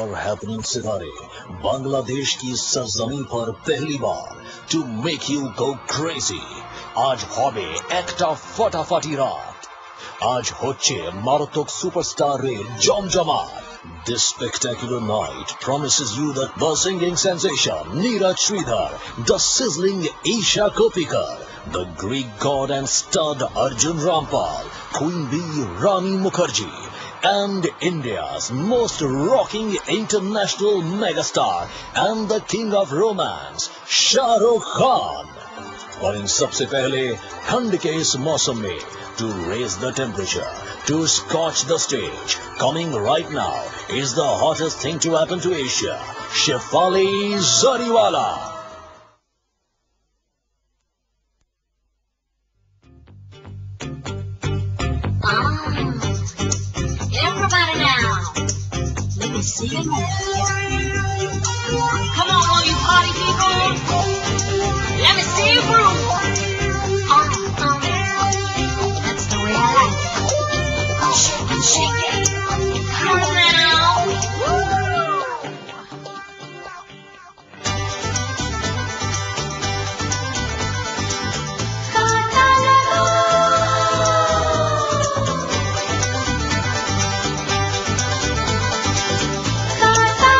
और हैपनिंग सितारे बांग्लादेश की सरजमीन पर पहली बार to make you go crazy. आज হবে একটা ফাটাফাটি রাত। আজ হচ্ছে মারাত্মক সুপারস্টারের জমজমাট। This spectacular night promises you the singing sensation Neeraj Sridhar, the sizzling Isha Kopikar, the Greek god and stud Arjun Rampal, Queen Bee Rani Mukherjee, and India's most rocking international megastar and the king of romance, Shah Rukh Khan. और इन सबसे पहले ठंड के इस मौसम में to raise the temperature, to scorch the stage, coming right now is the hottest thing to happen to Asia, Shefali Zariwala. Everybody now, let me see you move. Come on, all you party people, let me see you groove. That's the way I like it. Shake it, shake it. Come on now. Kata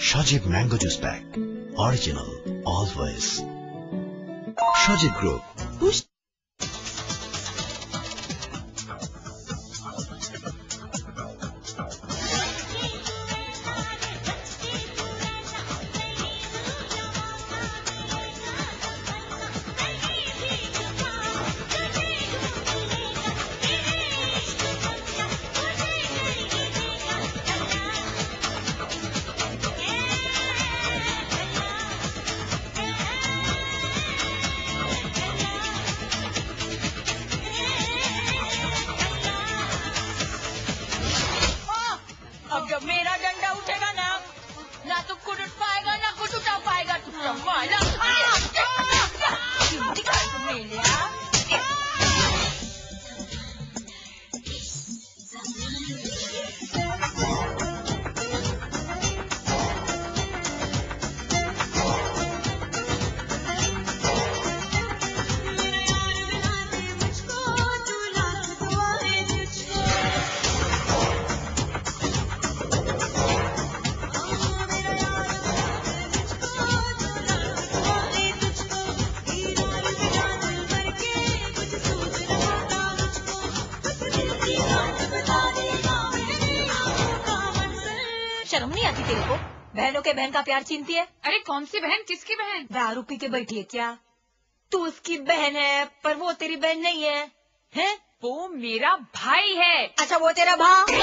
Shajib Mango Juice Pack. Original, always. Shajib Group. Who's अब जब मेरा डंडा उठेगा ना, ना तो कुछ उठ पाएगा ना कुछ उठा पाएगा। तू संभाला। शर्म नहीं आती तेरे को? बहनों के बहन का प्यार छीनती है। अरे कौन सी बहन, किसकी बहन? दारू पी के बैठी है क्या? तू उसकी बहन है पर वो तेरी बहन नहीं है, हैं? वो मेरा भाई है। अच्छा वो तेरा भाई?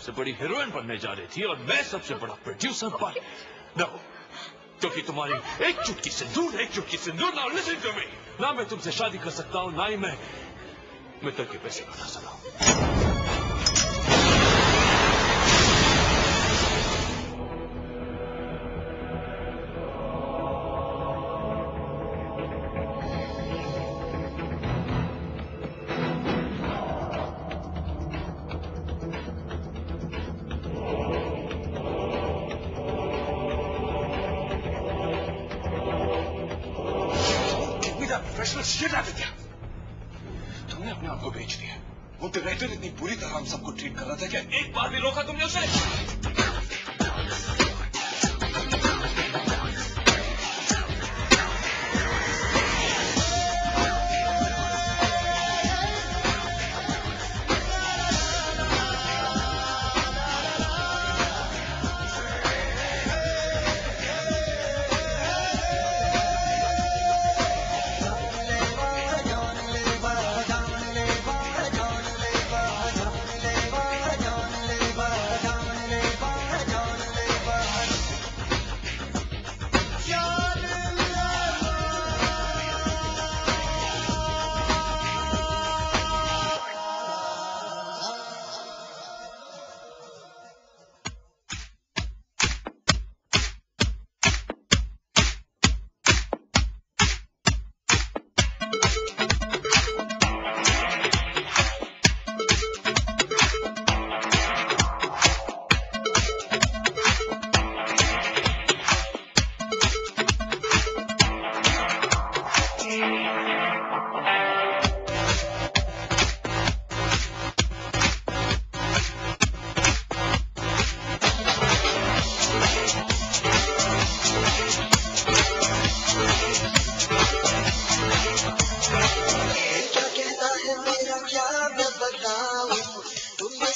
सबसे बड़ी हीरोइन बनने जा रही थी और मैं सबसे बड़ा प्रोड्यूसर बन नो, क्योंकि तुम्हारी एक चुटकी सिंदूर ना लिसन टू मी, ना मैं तुमसे शादी कर सकता हूँ, ना ही मैं मित्र के पैसे बना सकता हूँ। तुमने अपने आप को बेच दिया। वो डायरेक्टर इतनी बुरी तरह हम सबको ट्रीट कर रहा था, क्या एक बार भी रोका तुमने उसे?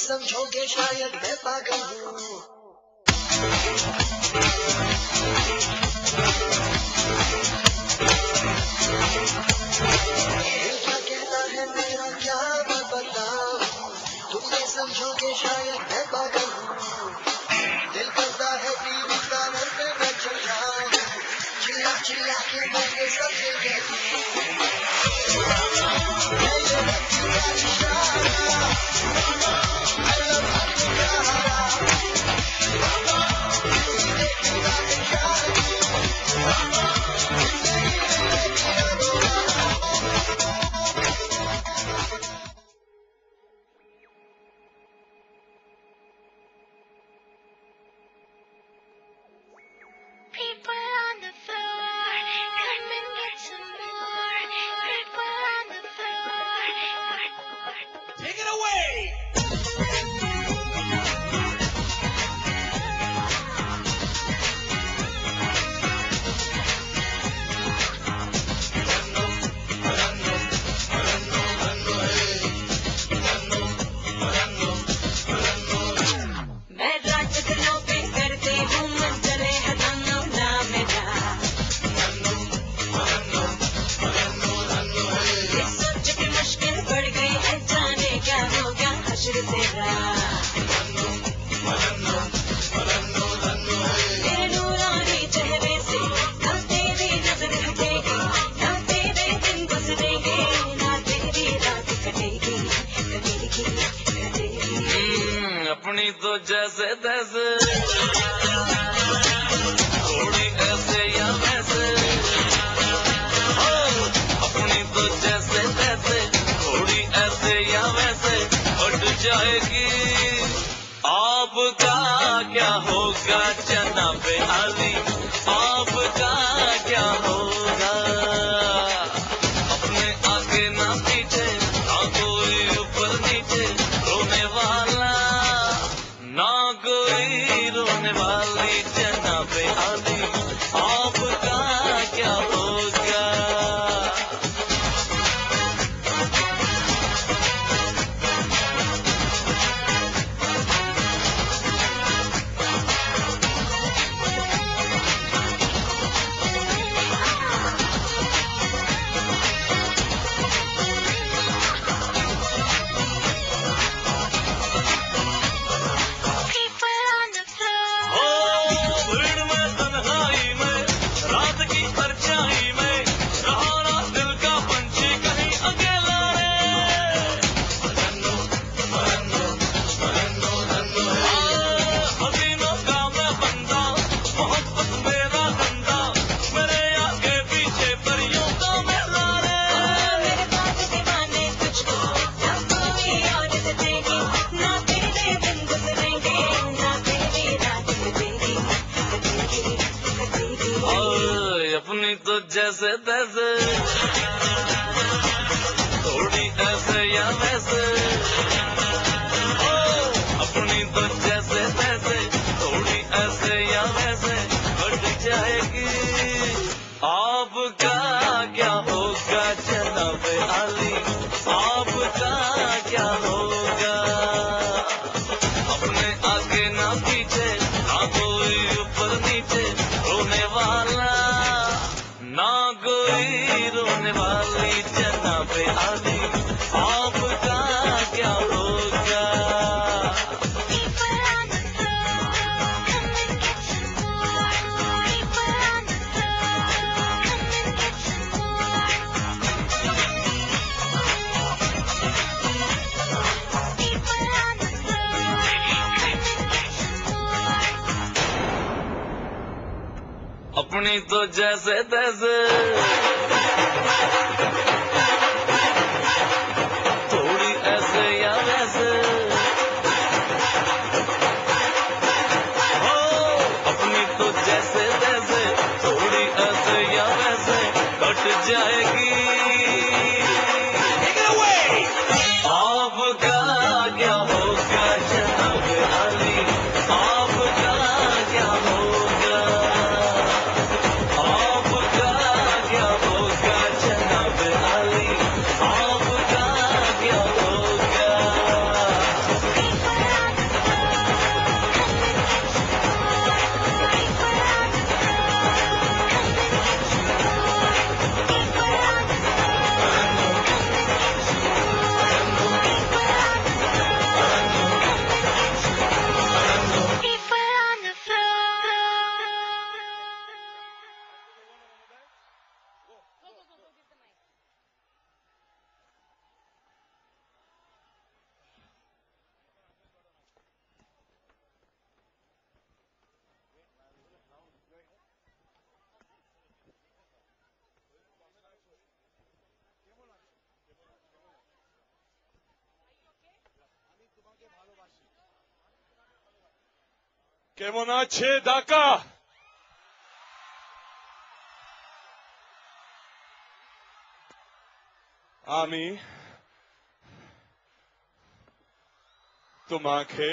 समझोगे शायद मैं पागल हूँ। क्या कहता है मेरा क्या मैं बताऊँ, तुम ये समझोगे शायद मैं पागल हूँ। दिल करता है टीवी कानर पे मैं चल जाऊँ, चिल्ला चिल्ला के मैं सबसे कहती अपनी तो जैसे तैसे थोड़ी ऐसे या वैसे, अपनी तो जैसे तैसे थोड़ी ऐसे या वैसे उठ जाएगी। आपका क्या होगा जनाब आली, आपका क्या होगा। अपने आगे ना पीछे ना कोई ऊपर नीचे, रोने वाला ना कोई रोने वाली जनाब आली, आपका क्या होगा। अपनी तो जैसे तैसे थोड़ी ऐसे या वैसे अपनी तो जैसे तैसे थोड़ी ऐसे या वैसे बढ़ जाएगी आपका क्या होगा जनाब आली आपका क्या होगा अपने आगे ना पीछे ना कोई ऊपर नीचे रोने वाला ना कोई रोने वाली जनाब आली आपका क्या होगा अपनी तो जैसे तैसे थोड़ी ऐसे या वैसे अपनी तो जैसे तैसे थोड़ी ऐसे या वैसे कट जाएगी आपका क्या होगा जनाब आली आपका क्या होगा आपका क्या होगा जनाब आली आपका क्या होगा কেমন আছে ঢাকা আমি তোমাকে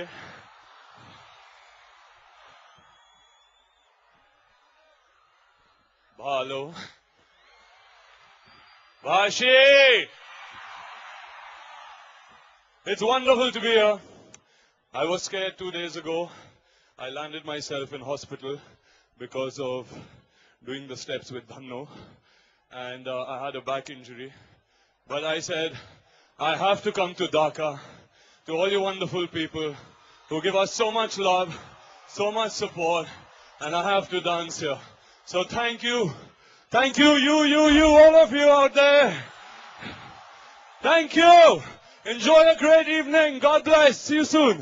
ভালো বাসি It's wonderful to be here. I was scared 2 days ago. I landed myself in hospital because of doing the steps with Dhanno, and I had a back injury. But I said, I have to come to Dhaka, to all you wonderful people who give us so much love, so much support, and I have to dance here. So thank you, you, all of you out there. Thank you. Enjoy a great evening. God bless. See you soon.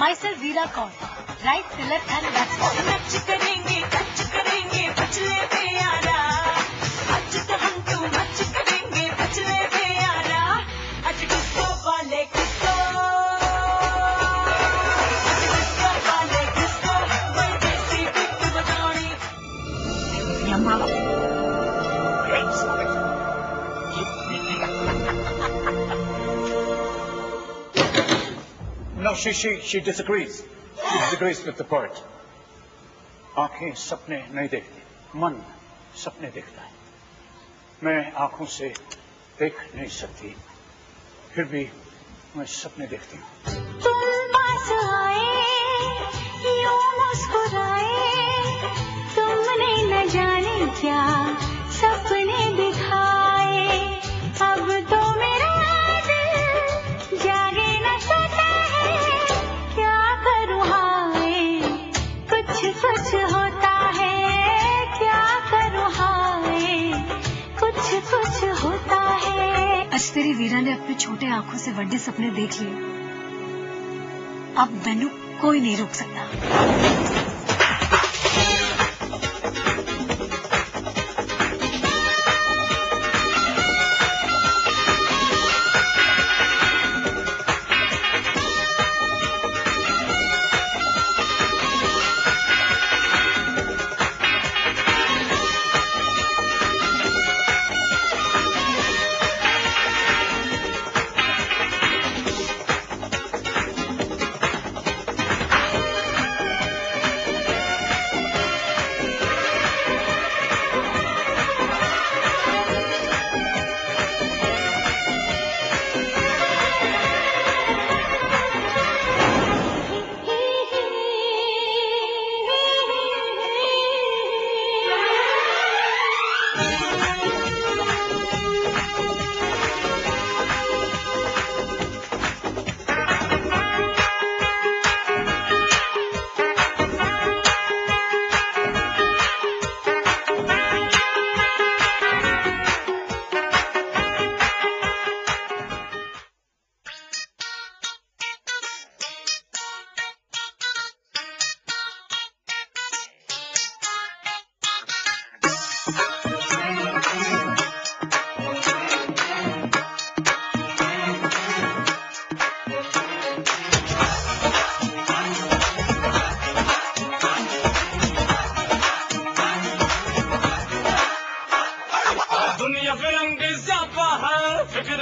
Myself Veera Kaur, right, left and back. नच करेंगे बचले प्यारा आज तो हम तो नच करेंगे बचले प्यारा आज डिस्को वाले डिस्को वही देसी बीट बजानी यमाला No, she disagrees. She disagrees with the poet. आंखें सपने नहीं देखती, मन सपने देखता है. मैं आंखों से देख नहीं सकती, फिर भी मैं सपने देखती हूँ. तुम पास आए, यूं मुस्कुराए, तुमने न जाने क्या सपने दिखाए. अब तो मेरा दिल जागे न सोता है, क्या करूँ हाय, कुछ कुछ होता है, क्या करूँ हाय, कुछ कुछ होता है. तेरी वीरा ने अपने छोटे आंखों से बड़े सपने देख लिए। अब मैनू कोई नहीं रोक सकता।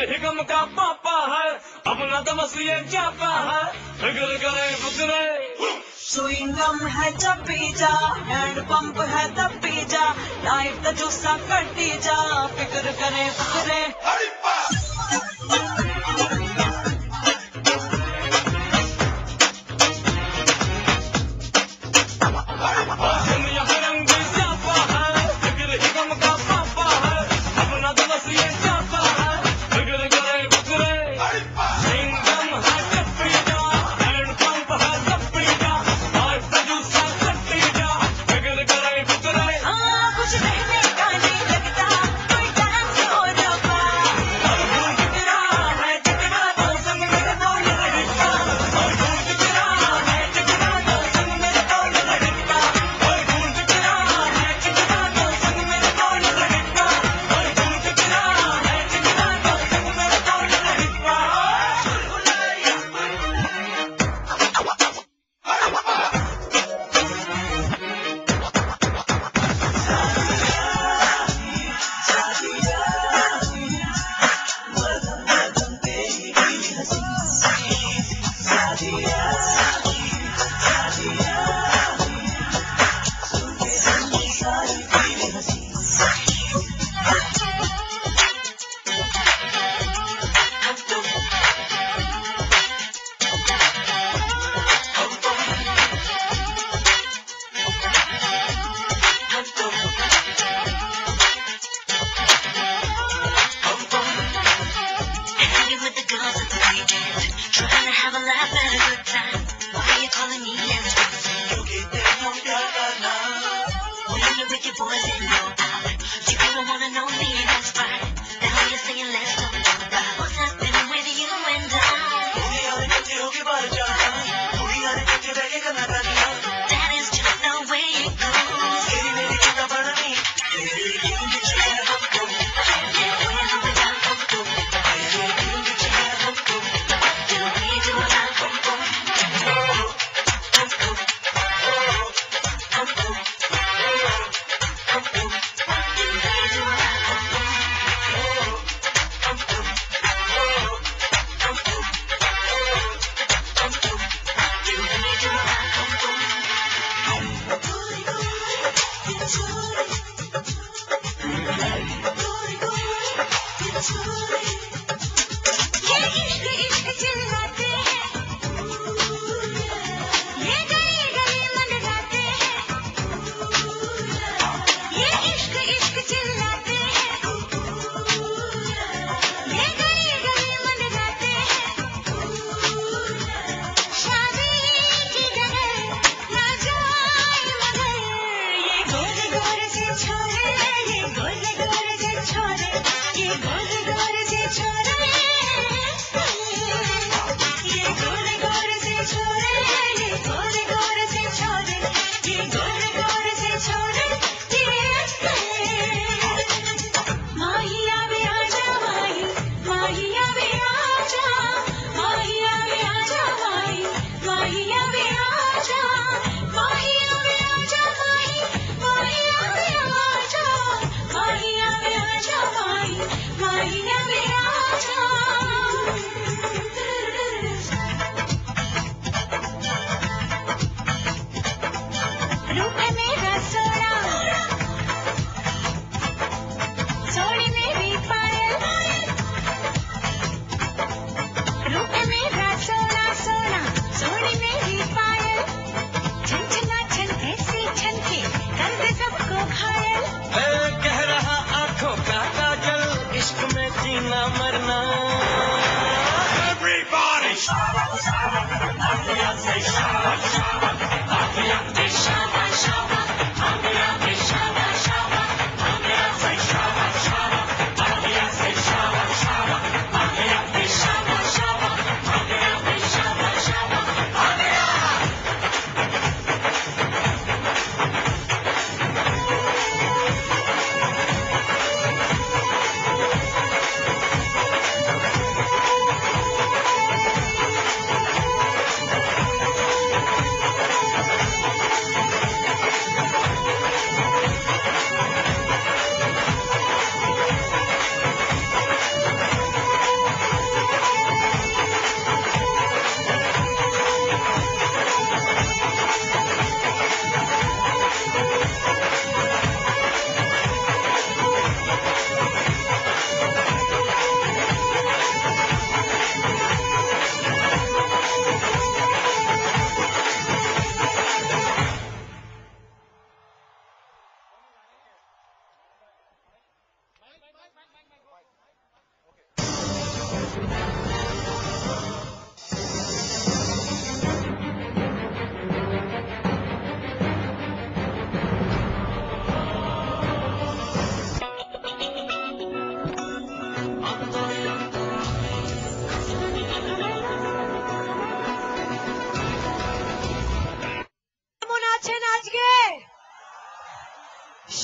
हिकम का पापा है अपना तमसिए चापा है फिक्र करे फिक्रे स्विंगम है जब पी जा हैंड पंप है तब पी जा लाइफ का जूसा कटी जा फिक्र करे फिक्रे छोरे मरना Everybody!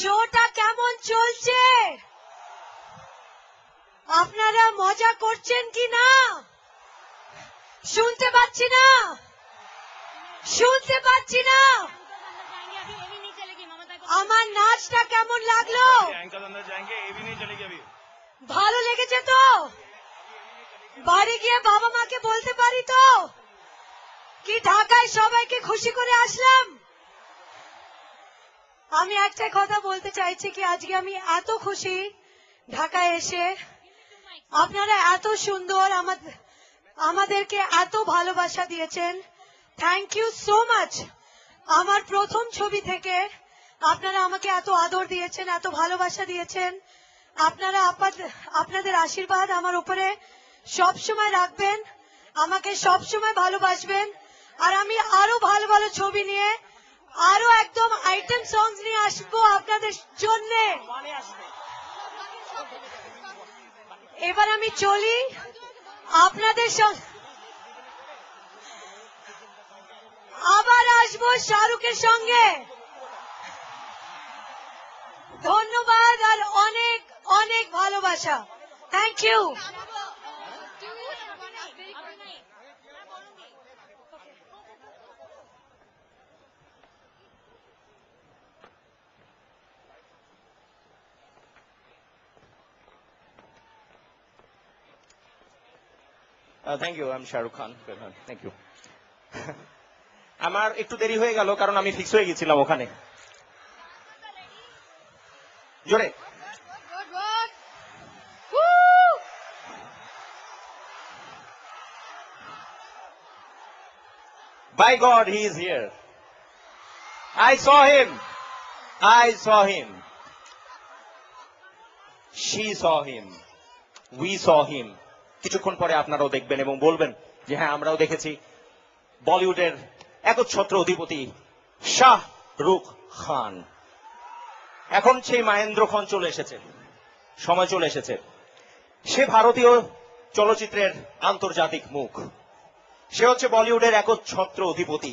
শোটা কেমন চলছে? আপনারা মজা করছেন কি না? শুনতে পাচ্ছি না, শুনতে পাচ্ছি না। আমার নাচটা কেমন লাগলো? ভালো লেগেছে তো? বাড়ি গিয়ে বাবা মাকে বলতে পারি তো কি ঢাকায় সবাইকে খুশি করে আসলাম? আমি একটা কথা বলতে চাইছি কি আজকে আমি এত খুশি ঢাকায় এসে। আপনারা এত সুন্দর আমাদেরকে এত ভালোবাসা দিয়েছেন। Thank you so much. আমার প্রথম ছবি থেকে আপনারা আমাকে এত আদর দিয়েছেন, এত ভালোবাসা দিয়েছেন। আপনারা আপনাদের আশীর্বাদ আমার উপরে সব সময় রাখবেন, আমাকে সব সময় ভালোবাসবেন। আর আমি আরো ভালো ভালো ছবি নিয়ে আরো একদম আইটেম সংস নিয়ে আসবো আপনাদের জন্য। এবার আমি চলি আপনাদের সঙ্গে, আবার আসবো শাহরুখের সঙ্গে। ধন্যবাদ আর অনেক অনেক ভালোবাসা। Thank you. থ্যাংক ইউ, আমি শাহরুখ খান। Thank you. আমার একটু দেরি হয়ে গেল কারণ আমি ফিক্স হয়ে গেছিলাম ওখানে। জোরে By God, he is here. I saw him. I saw him. She saw him. We saw him. কিছুক্ষণ পরে আপনারাও দেখবেন এবং বলবেন যে হ্যাঁ আমরাও দেখেছি। বলিউডের একচ্ছত্র অধিপতি শাহরুখ খান। এখন সেই মহেন্দ্র খান চলে এসেছে, সময় চলে এসেছে। সে ভারতীয় চলচ্চিত্রের আন্তর্জাতিক মুখ, সে হচ্ছে বলিউডের একচ্ছত্র অধিপতি।